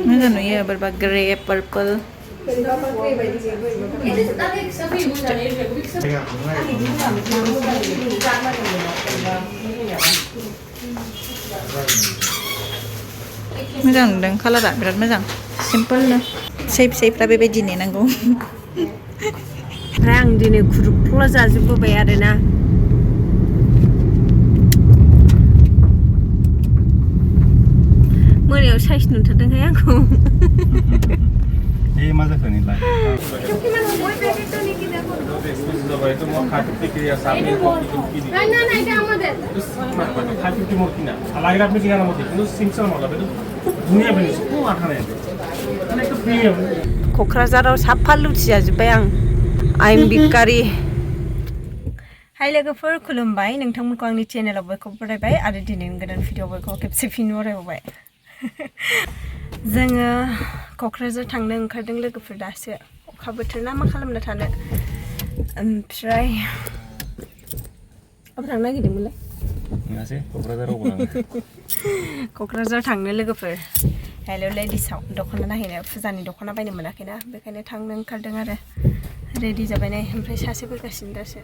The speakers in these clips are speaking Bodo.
Mana nih ya berbagai grey, purple. Moजां नुदों कालारा बिराद मोजां सिम्पोल नो सेफ बेबायदिनो नांगौ ओमफ्राय आं दिनै खुरुख्ला जाजोब्बाय आरोना मोनायाव साइज नुथारदोंहाय आंखौ ए मा जाखो नोंलाय क'क्राझाराव साफा लुथिजाजुब्बाय आं आइम बिकारि हाय लोगोफोर खुलुमबाय नोंथांमोनखौ आंनि चेनेलाव बयखौबो बरायबाय आरो दिनैनि गोदान भिडिअ बयखौबो खेबसे फिन बरायबावबाय जोङो क'क्राझार थांनो ओंखारदों लोगोफोर दासो अखा बोथोर ना मा खालामनो थानो ओमफ्राय अब थांनो नागिरदोंमोनलाय नङासै क'क्राझाराव क'क्राझार थांनो लोगोफोर हेल' लेडिसाव दख'ना नायहैनो फुजानि दख'ना बायनो मोनाखैना बेखायनो थांनो ओंखारदों आरो रेडि जाबाय नै ओमफ्राय सासे फैगासिनो दासो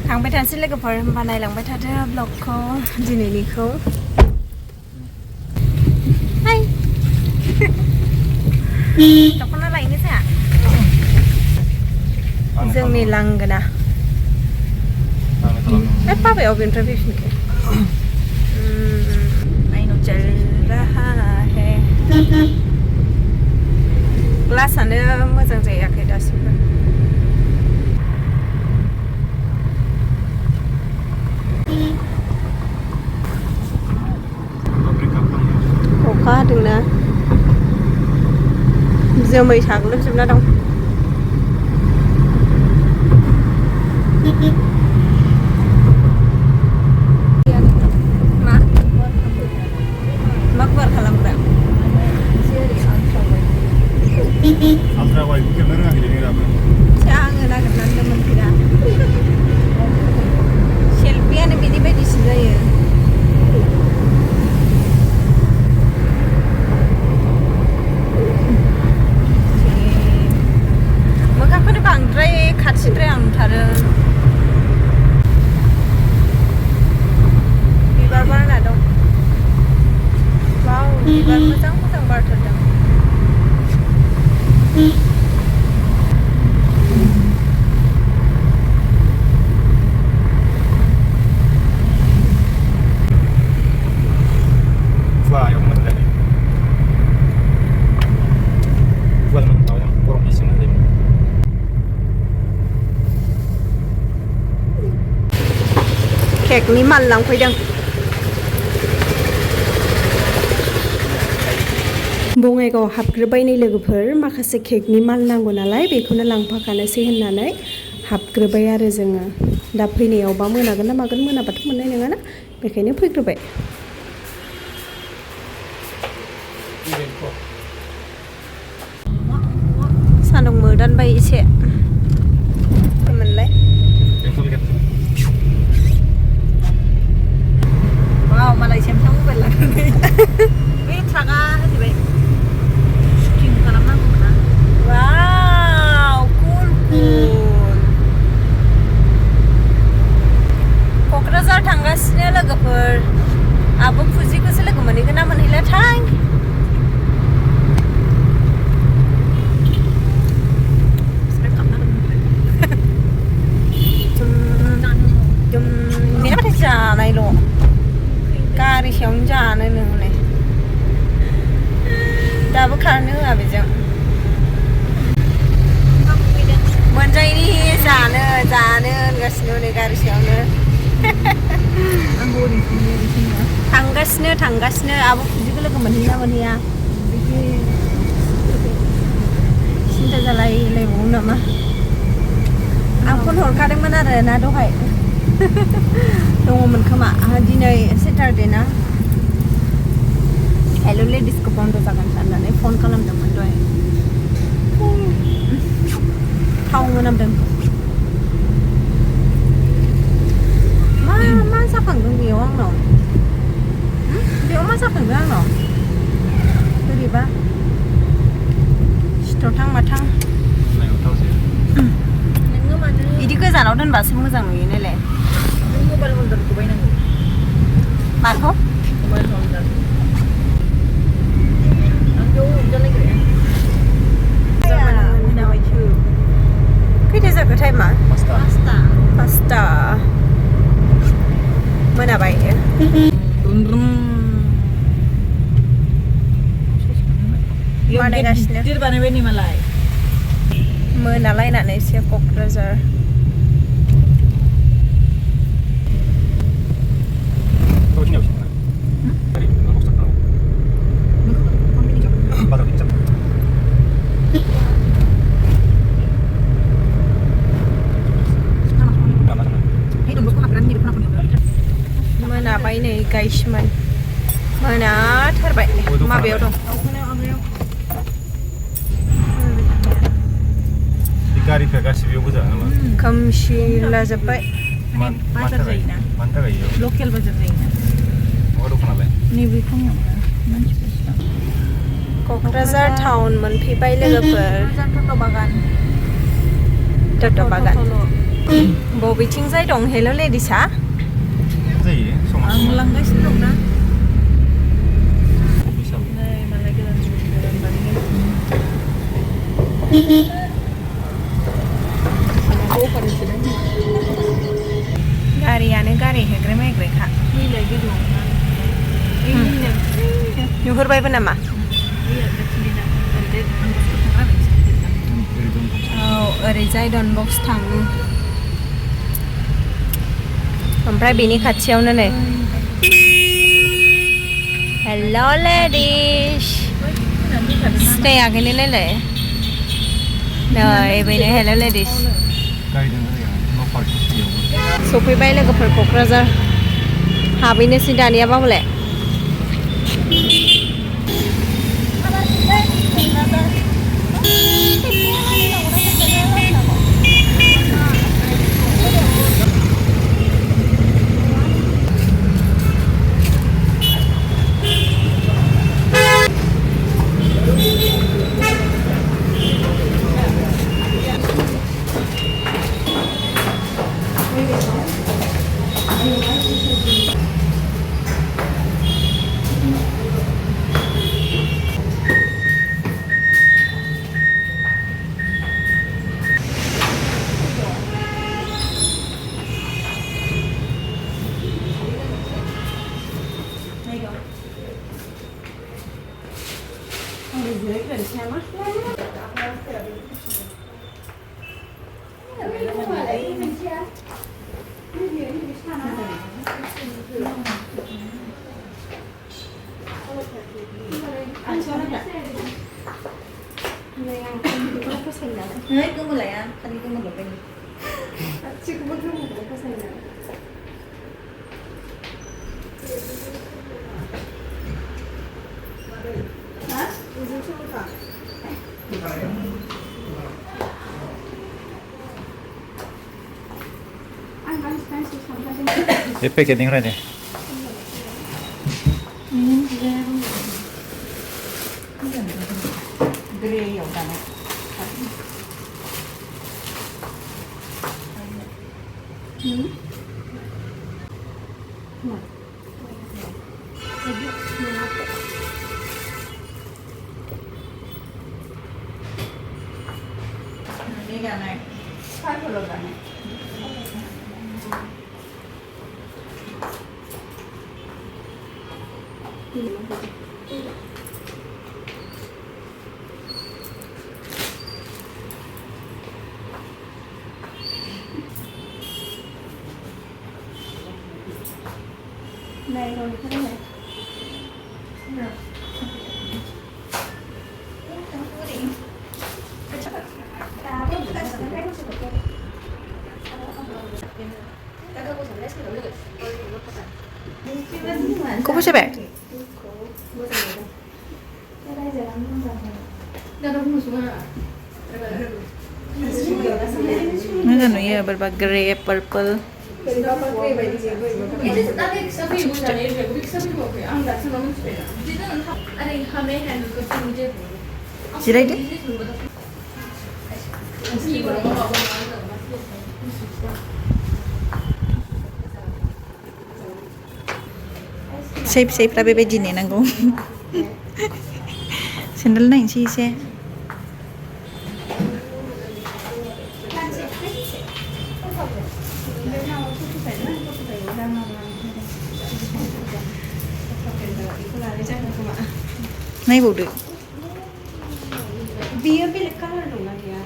थांबाय थानोसै लोगोफोर होमबा नायलांबाय थादो ब्लगखौ दिनैनिखौ हाय दख'ना लायनो जाया जोंनि लांगोना बाबाया अबेनिफ्राय फैफिनखो आइनो चल रहा है ग्लासानो मोजां जायाखै दासिमबो अखा हादोंना जोमै साग्लोबजोबना दं मा गुवार खालामग्रा आङो नागिरनानै मोनफेरा सेल्फियानो बिदि बायदिसो जायो मोखांखौनो बांद्राय खाथिद्राय आं नुथारो बिबार बारना दं वाव बिबार मोजां मोजां बारथारदों केकनि माल लांफैदों बङाइगाव हाबग्रोबाय नै लोगोफोर माखासे केकनि माल नांगौ नालाय बेखौनो लांफाखानोसै होननानै हाबग्रोबाय आरो जोङो दा फैनायावबा मोनागोन ना मागोन मोनाबाथ' मोननाय नङाना बेखायनो फैग्रोबाय सान्दुं मोदानबाय एसे मोनलाय वाव मालाय सेमसां मबाइल लानानै बे ट्राकआ होजोबबाय शुटिं खालामनांगौमोन ना वाव कुल क'क्राझार थांगासिनो लोगोफोर आब' फुजिखौसो लोगो मोनहैगोन ना मोनहैलाथाय जानायल' गारि सायावनो जानो नोंलाय दाबो खारनो होआ बेजों मोनजायनि जानो होनगासिनो नै गारि सायावनो थांगासिनो आब' फुजिखौ लोगो मोनहैया मोनहैया सिन्था जालायलायबावो नामा आं फन हरखादोंमोन आरो ना दहाय दङमोन खोमा दिनै सेटारडे ना हेल' लेडिसखौ बन्द' जागोन साननानै फन खालामदोंमोन दहाय थां माथां नायनो थावसै नोङो मानो बिदि गोजानाव दोनबासो मोजां नुयो नालाय नों मबाइल हल्डारखौ बायनांगौ माखौ मबाइल हल्डार आं बेयाव हमजानो नागिरो खैथा जाखो टाइमा 5टा मोनाबाय बानायगासिनो गिदिर बानायबाय नै मालाय मोनालायनानै एसे क'क्राझार मोनाबाय नै गाइसमोन मोनाथारबाय माबायाव दं गारिफ्रा गासिबो बेयाव गोजा नामा खोमसि लाजोब्बाय बाजार जायोना मानि थाखाय इयाव लकेल बाजार जायोना मा दखानालाय नैबे खमावनो मानसिफोर क'क्राझार टाउन मोनफैबाय लोगोफोर टट' बागान बबेथिंजाय दं हेल' लेडिसा जायो समान आं लांगासिनो दंना बिसाल नै मालाय गोदान बानायगासिनो गारियानो गारि हेग्रे मेग्रेखा फैलाय गोजौआव नुहुरबायबो नामा औ ओरैजाय डनबक्स थाङो ओमफ्राय बेनि खाथियावनो नै हेल' लेडिस सिनायाखैनो नायलाय नै बेनो हेल' लेडिस गारिजों जायगा न' पार्किं यावबो सफैबाय लोगोफोर क'क्राझार हाबहैनोसै दानियाबा हले Hết cứ một lại ăn, ăn cứ một lượt bên. Chị cũng muốn thương một cái gì này. Hả? Uống chung cả. Anh bán spicy something. 몇 패키팅 그러네 그래 여기다가. Cái này phải phải luôn này. Này rồi cái này. Cô có chơi bẻ? Nó gần như là grey, purple. Gì đây đấy? सेफ्रा बेबायदि नेनांगौ सेन्देल नायनोसै एसे नायबावदो बियो बेलेग कालार दंना गैया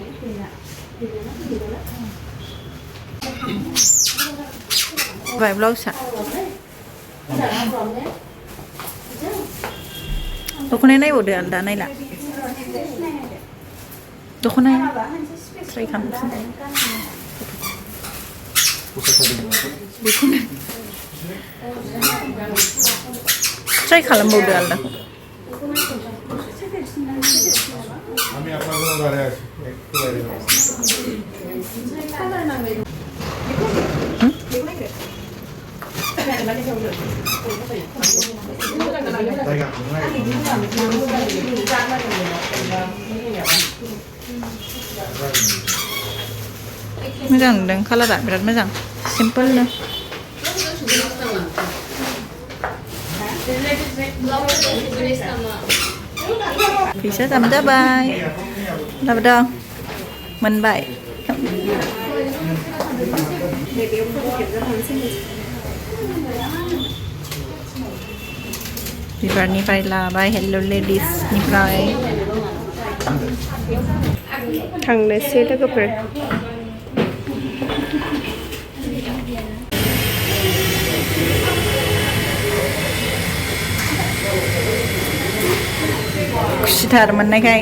बाय ब्लाउसआ दख'नाया नायबावदो आलदा नायला दख'नाया ट्राइ खालामनोसै बेखौनो ट्राइ खालामबावदो आलदाखौ আমি আপনার জন্য দাঁড়িয়ে আছি একটু বাইরে मोजां नुदों कालारा बिराद मोजां सिम्पोलनो फैसा जाम जाबाय लाबोदों मोनबाय बिबारनिफ्राय लाबाय हेल' लेडिसनिफ्राय थांनोसै लोगोफोर खुसिथार मोननायखाय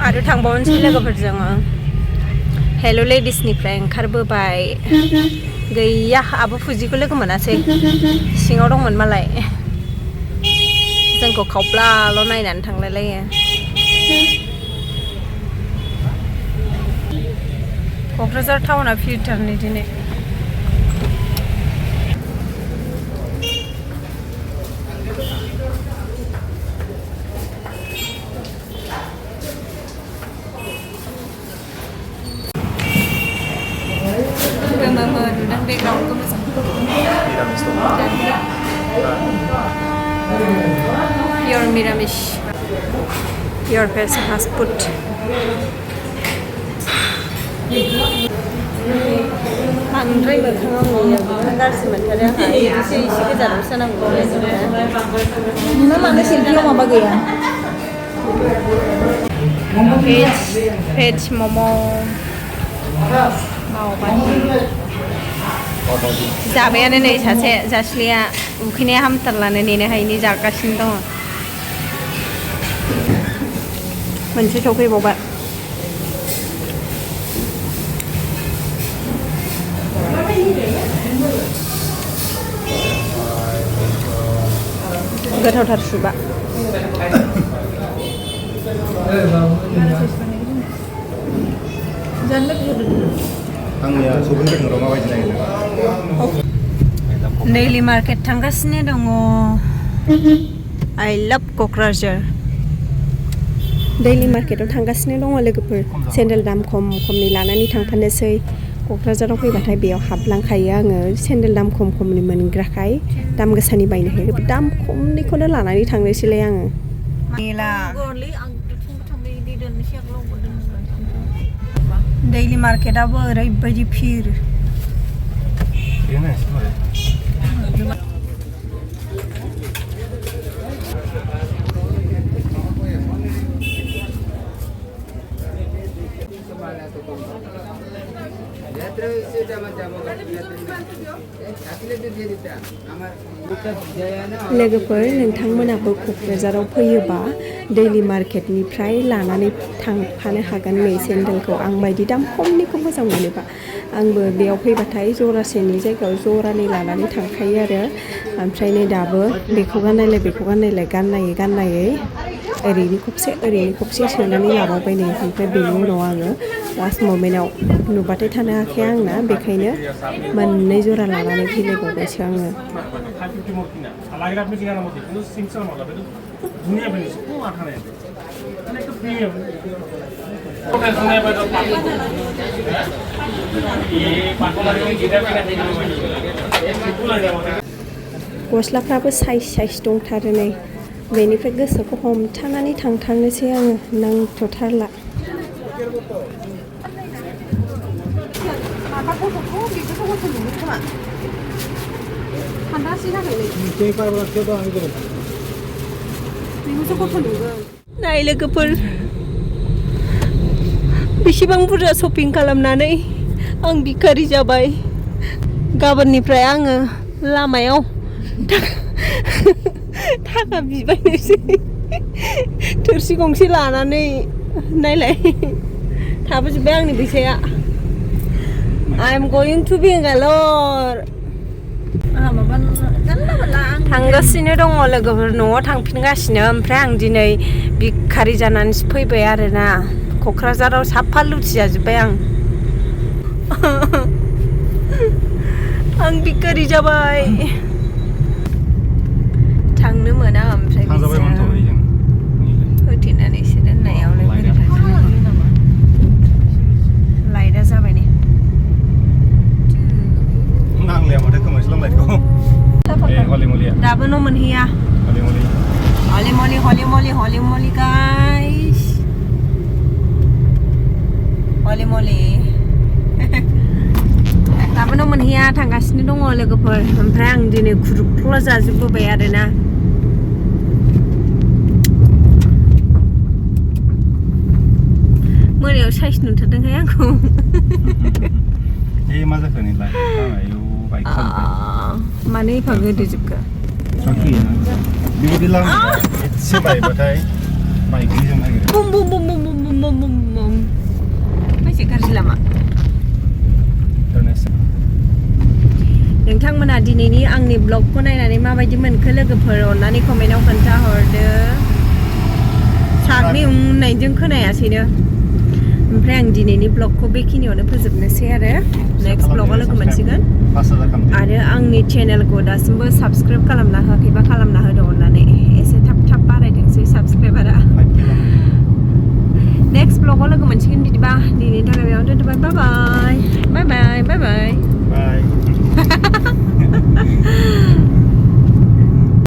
आरो थांबावनोसै लोगोफोरजों हेल' लेडिसनिफ्राय ओंखारबोबाय गैया आब' फुजिखौ लोगो मोनासै सिङाव दंमोन मालाय जोंखौ खावब्लाल' नायनानै थांलायलायो क'क्राझार टाउना फिरटारनि दिनै background pure Miramis pure fast food बांद्राय मोखाङाव नुयो गाज्रि मोनथारो आंहा एसे गोजानावसो नांगौ नोंना मानो सेल्फियाव माबा गैया भेज मम' जाबायानो नै सासे जास्लिया उखैनाया हामथारलानो नेनो हायिनि जागासिनो दङ मोनसे सफैबावबाय गोथावथार सुबा आंनिया सुबुंस्रि बर' माबायदि नागिरदों दैलि मार्केट थांगासिनो दङ आइ लाभ क'क्राझार दैलि मार्केटाव थांगासिनो दङ लोगोफोर सेन्देल दाम खमनि लानानै थांफानोसै क'क्राझाराव फैबाथाय बेयाव हाबलांखायो आङो सेन्देल दाम खमनि मोनग्राखाय दाम गोसानि बायनो हायो दाम खमनिखौनो लानानै थांनोसैलाय आङो दैलि मार्केटाबो ओरैबायदि फिर लोगोफोर नोंथांमोनाबो क'क्राझाराव फैयोबा दैलि मार्केटनिफ्राय लानानै थांफानो हागोन नै सेन्देलखौ आं बायदि दाम खमनिखौ मोजां मोनोबा आंबो बेयाव फैबाथाय जरासेनि जायगायाव जरानै लानानै थांखायो आरो ओमफ्राय नै दाबो बेखौ गाननायलाय बेखौ गाननायलाय गाननायै ओरैनो खबसे सोनानै लाबावबाय नै ओमफ्राय बेनि उनाव आङो लास्ट ममेन्टआव नुबाथाय थानो हाखाया आंना बेखायनो मोननै जरा लानानै फैलायबावबायसो आङो गस्लाफ्राबो साइज दंथारो नै बेनिफ्राय गोसोखौ हमथानानै थांथारनोसै आङो नांथ'थारला नाय लोगोफोर बेसेबां बुरजा शपिं खालामनानै आं भिखारि जाबाय गाबोननिफ्राय आङो लामायाव थाखा बिबायनोसै थोरसि गंसे लानानै नायलाय थाबोजोब्बाय आंनि फैसाया I am going to Bangalore थांगासिनो दङ लोगोफोर न'आव थांफिनगासिनो ओमफ्राय आं दिनै भिखारि जानानैसो फैबाय आरोना क'क्राझाराव साफा लुथिजाजुब्बाय आं भिखारि जाबाय थांनो मोना ओमफ्राय होथेनानैसो दोननायावलाय लाइटआ जाबाय ने दाबो न' मोनहैया हलि मलि गाइस हलि मलि दाबो न' मोनहैया थांगासिनो दङ लोगोफोर ओमफ्राय आं दिनै खुरुख्ला जाजोबबोबाय आरोना मोनायाव साइज नुथारदोंहाय आंखौ मा जाखो नोंलाय मानो एफा गोदोजोबखो बेबायदि लामा एसे बायबाथाय बाइकजों नागिरो बुम एसे गाज्रि लामा नोंथांमोना दिनैनि आंनि ब्लगखौ नायनानै माबायदि मोनखो लोगोफोर अननानै कमेन्टआव खोन्थाहरदो सागनि होननायजों खोनायासैनो ओमफ्राय आं दिनैनि ब्लगखौ बेखिनियावनो फोजोबनोसै आरो नेक्स्ट ब्लगाव लोगो मोनसिगोन आरो आंनि चेनेलखौ दासिमबो साबस्क्राइब खालामना होआखैबा खालामना होदो अननानै एसे थाब बारायथोंसै साबस्क्राइबारा नेक्स्ट ब्लगाव लोगो मोनसिगोन बिदिबा दिनैनि थाखाय बेयावनो दोनथ'बाय बाय बाय